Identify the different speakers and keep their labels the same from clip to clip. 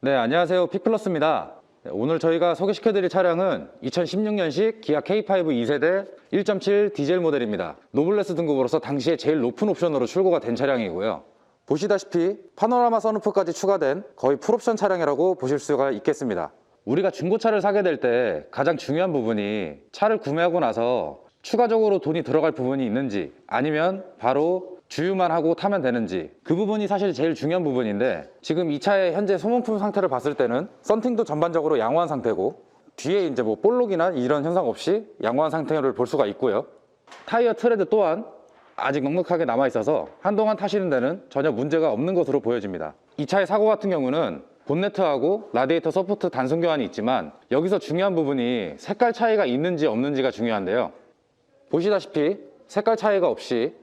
Speaker 1: 네, 안녕하세요. 픽플러스입니다. 오늘 저희가 소개시켜드릴 차량은 2016년식 기아 K5 2세대 1.7 디젤 모델입니다. 노블레스 등급으로서 당시에 제일 높은 옵션으로 출고가 된 차량이고요. 보시다시피 파노라마 선루프까지 추가된 거의 풀옵션 차량이라고 보실 수가 있겠습니다. 우리가 중고차를 사게 될 때 가장 중요한 부분이 차를 구매하고 나서 추가적으로 돈이 들어갈 부분이 있는지, 아니면 바로 주유만 하고 타면 되는지, 그 부분이 사실 제일 중요한 부분인데, 지금 이 차의 현재 소모품 상태를 봤을 때는 썬팅도 전반적으로 양호한 상태고, 뒤에 이제 뭐 볼록이나 이런 현상 없이 양호한 상태를 볼 수가 있고요. 타이어 트레드 또한 아직 넉넉하게 남아 있어서 한동안 타시는 데는 전혀 문제가 없는 것으로 보여집니다. 이 차의 사고 같은 경우는 본네트하고 라디에이터 서포트 단순 교환이 있지만, 여기서 중요한 부분이 색깔 차이가 있는지 없는지가 중요한데요. 보시다시피 색깔 차이가 없이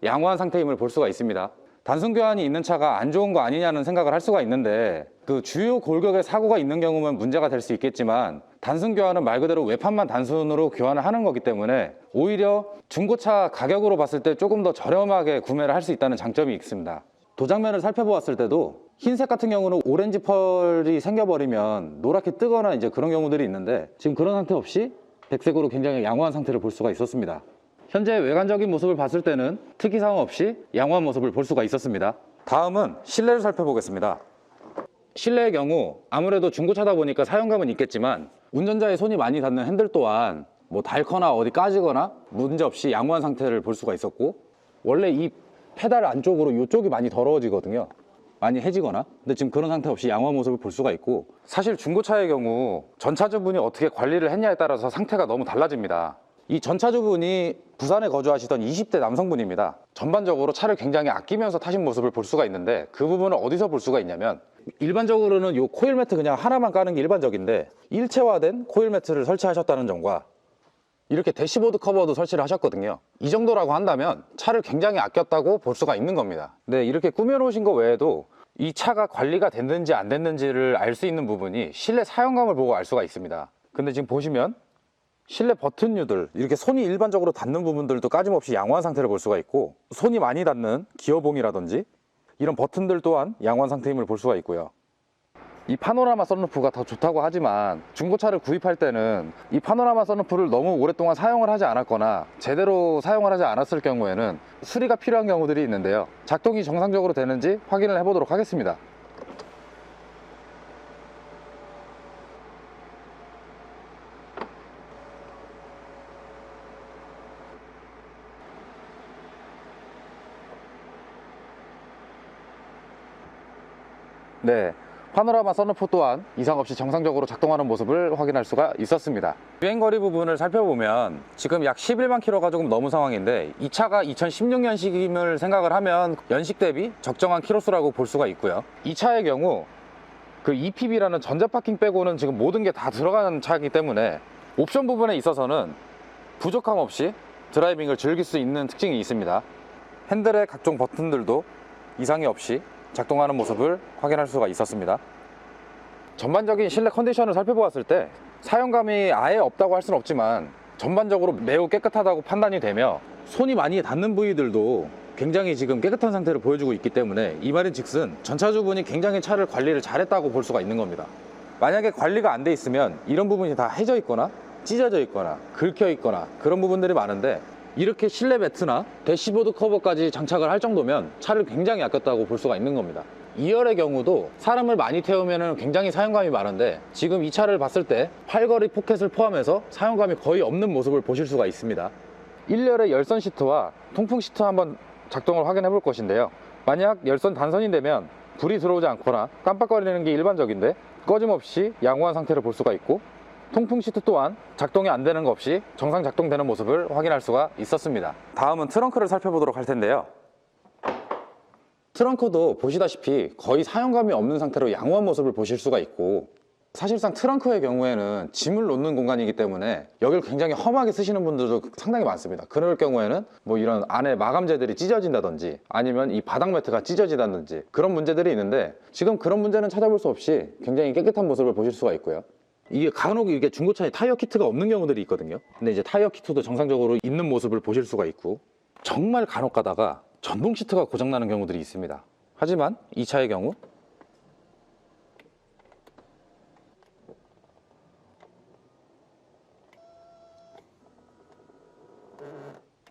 Speaker 1: 양호한 상태임을 볼 수가 있습니다. 단순 교환이 있는 차가 안 좋은 거 아니냐는 생각을 할 수가 있는데, 그 주요 골격에 사고가 있는 경우면 문제가 될 수 있겠지만, 단순 교환은 말 그대로 외판만 단순으로 교환을 하는 거기 때문에 오히려 중고차 가격으로 봤을 때 조금 더 저렴하게 구매를 할 수 있다는 장점이 있습니다. 도장면을 살펴보았을 때도 흰색 같은 경우는 오렌지 펄이 생겨버리면 노랗게 뜨거나 이제 그런 경우들이 있는데, 지금 그런 상태 없이 백색으로 굉장히 양호한 상태를 볼 수가 있었습니다. 현재 외관적인 모습을 봤을 때는 특이사항 없이 양호한 모습을 볼 수가 있었습니다. 다음은 실내를 살펴보겠습니다. 실내의 경우 아무래도 중고차다 보니까 사용감은 있겠지만, 운전자의 손이 많이 닿는 핸들 또한 뭐 닳거나 어디 까지거나 문제없이 양호한 상태를 볼 수가 있었고, 원래 이 페달 안쪽으로 이쪽이 많이 더러워지거든요. 많이 해지거나. 근데 지금 그런 상태 없이 양호한 모습을 볼 수가 있고, 사실 중고차의 경우 전차주분이 어떻게 관리를 했냐에 따라서 상태가 너무 달라집니다. 이 전차주분이 부산에 거주하시던 20대 남성분입니다. 전반적으로 차를 굉장히 아끼면서 타신 모습을 볼 수가 있는데, 그 부분을 어디서 볼 수가 있냐면, 일반적으로는 이 코일 매트 그냥 하나만 까는 게 일반적인데 일체화된 코일 매트를 설치하셨다는 점과, 이렇게 대시보드 커버도 설치를 하셨거든요. 이 정도라고 한다면 차를 굉장히 아꼈다고 볼 수가 있는 겁니다. 네, 이렇게 꾸며놓으신 거 외에도 이 차가 관리가 됐는지 안 됐는지를 알 수 있는 부분이 실내 사용감을 보고 알 수가 있습니다. 근데 지금 보시면 실내 버튼류들, 이렇게 손이 일반적으로 닿는 부분들도 까짐없이 양호한 상태를 볼 수가 있고, 손이 많이 닿는 기어봉이라든지 이런 버튼들 또한 양호한 상태임을 볼 수가 있고요. 이 파노라마 선루프가 더 좋다고 하지만, 중고차를 구입할 때는 이 파노라마 선루프를 너무 오랫동안 사용을 하지 않았거나 제대로 사용을 하지 않았을 경우에는 수리가 필요한 경우들이 있는데요. 작동이 정상적으로 되는지 확인을 해보도록 하겠습니다. 네, 파노라마 선루프 또한 이상 없이 정상적으로 작동하는 모습을 확인할 수가 있었습니다. 주행거리 부분을 살펴보면 지금 약 11만 킬로가 조금 넘은 상황인데, 이 차가 2016년식임을 생각을 하면 연식 대비 적정한 키로수라고 볼 수가 있고요. 이 차의 경우 그 EPB라는 전자파킹 빼고는 지금 모든 게 다 들어가는 차이기 때문에 옵션 부분에 있어서는 부족함 없이 드라이빙을 즐길 수 있는 특징이 있습니다. 핸들의 각종 버튼들도 이상이 없이 작동하는 모습을 확인할 수가 있었습니다. 전반적인 실내 컨디션을 살펴보았을 때 사용감이 아예 없다고 할 수는 없지만, 전반적으로 매우 깨끗하다고 판단이 되며, 손이 많이 닿는 부위들도 굉장히 지금 깨끗한 상태를 보여주고 있기 때문에, 이 말인즉슨 전차주분이 굉장히 차를 관리를 잘했다고 볼 수가 있는 겁니다. 만약에 관리가 안 돼 있으면 이런 부분이 다 해져 있거나 찢어져 있거나 긁혀 있거나 그런 부분들이 많은데, 이렇게 실내 매트나 대시보드 커버까지 장착을 할 정도면 차를 굉장히 아꼈다고 볼 수가 있는 겁니다. 2열의 경우도 사람을 많이 태우면 굉장히 사용감이 많은데, 지금 이 차를 봤을 때 팔걸이 포켓을 포함해서 사용감이 거의 없는 모습을 보실 수가 있습니다. 1열의 열선 시트와 통풍 시트 한번 작동을 확인해 볼 것인데요. 만약 열선 단선이 되면 불이 들어오지 않거나 깜빡거리는 게 일반적인데, 꺼짐없이 양호한 상태를 볼 수가 있고, 통풍 시트 또한 작동이 안 되는 것 없이 정상 작동되는 모습을 확인할 수가 있었습니다. 다음은 트렁크를 살펴보도록 할 텐데요. 트렁크도 보시다시피 거의 사용감이 없는 상태로 양호한 모습을 보실 수가 있고, 사실상 트렁크의 경우에는 짐을 놓는 공간이기 때문에 여기를 굉장히 험하게 쓰시는 분들도 상당히 많습니다. 그럴 경우에는 뭐 이런 안에 마감재들이 찢어진다든지, 아니면 이 바닥 매트가 찢어지다든지 그런 문제들이 있는데, 지금 그런 문제는 찾아볼 수 없이 굉장히 깨끗한 모습을 보실 수가 있고요. 이게 간혹 이게 중고차에 타이어 키트가 없는 경우들이 있거든요. 근데 이제 타이어 키트도 정상적으로 있는 모습을 보실 수가 있고, 정말 간혹 가다가 전동 시트가 고장나는 경우들이 있습니다. 하지만 이 차의 경우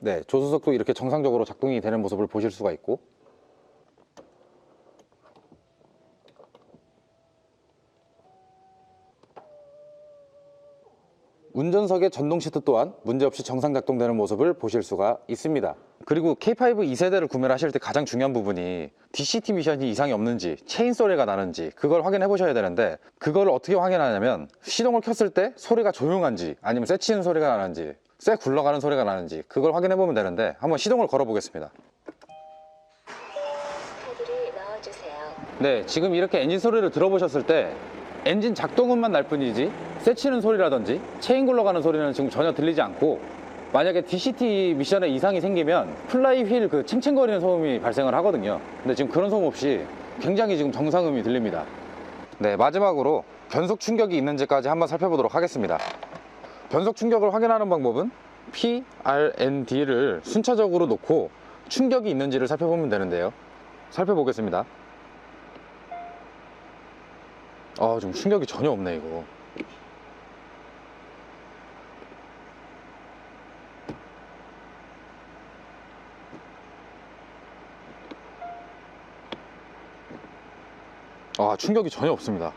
Speaker 1: 네, 조수석도 이렇게 정상적으로 작동이 되는 모습을 보실 수가 있고, 운전석의 전동 시트 또한 문제없이 정상 작동되는 모습을 보실 수가 있습니다. 그리고 K5 2세대를 구매를 하실 때 가장 중요한 부분이 DCT 미션이 이상이 없는지, 체인 소리가 나는지 그걸 확인해 보셔야 되는데, 그걸 어떻게 확인하냐면 시동을 켰을 때 소리가 조용한지 아니면 쇠 치는 소리가 나는지 쇠 굴러가는 소리가 나는지 그걸 확인해 보면 되는데, 한번 시동을 걸어 보겠습니다.
Speaker 2: 카드를 넣어주세요.
Speaker 1: 네, 지금 이렇게 엔진 소리를 들어보셨을 때 엔진 작동음만 날 뿐이지 쇠 치는 소리라든지 체인 굴러가는 소리는 지금 전혀 들리지 않고, 만약에 DCT 미션에 이상이 생기면 플라이 휠 그 챙챙거리는 소음이 발생을 하거든요. 근데 지금 그런 소음 없이 굉장히 지금 정상음이 들립니다. 네, 마지막으로 변속 충격이 있는지까지 한번 살펴보도록 하겠습니다. 변속 충격을 확인하는 방법은 P, R, N, D를 순차적으로 놓고 충격이 있는지를 살펴보면 되는데요. 살펴보겠습니다. 지금 충격이 전혀 없네 이거. 충격이 전혀 없습니다.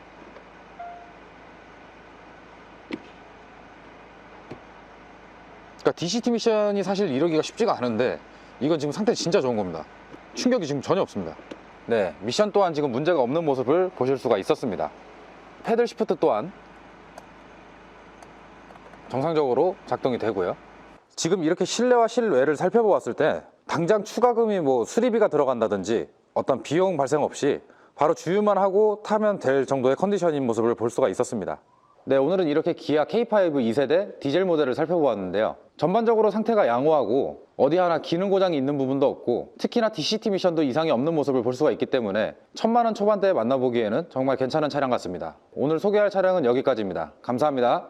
Speaker 1: 그러니까 DCT 미션이 사실 이러기가 쉽지가 않은데 이건 지금 상태 진짜 좋은 겁니다. 충격이 지금 전혀 없습니다. 네, 미션 또한 지금 문제가 없는 모습을 보실 수가 있었습니다. 패들 시프트 또한 정상적으로 작동이 되고요. 지금 이렇게 실내와 실외를 살펴보았을 때 당장 추가금이 수리비가 들어간다든지 어떤 비용 발생 없이 바로 주유만 하고 타면 될 정도의 컨디션인 모습을 볼 수가 있었습니다. 네, 오늘은 이렇게 기아 K5 2세대 디젤 모델을 살펴보았는데요. 전반적으로 상태가 양호하고 어디 하나 기능 고장이 있는 부분도 없고, 특히나 DCT 미션도 이상이 없는 모습을 볼 수가 있기 때문에 1000만 원 초반대에 만나보기에는 정말 괜찮은 차량 같습니다. 오늘 소개할 차량은 여기까지입니다. 감사합니다.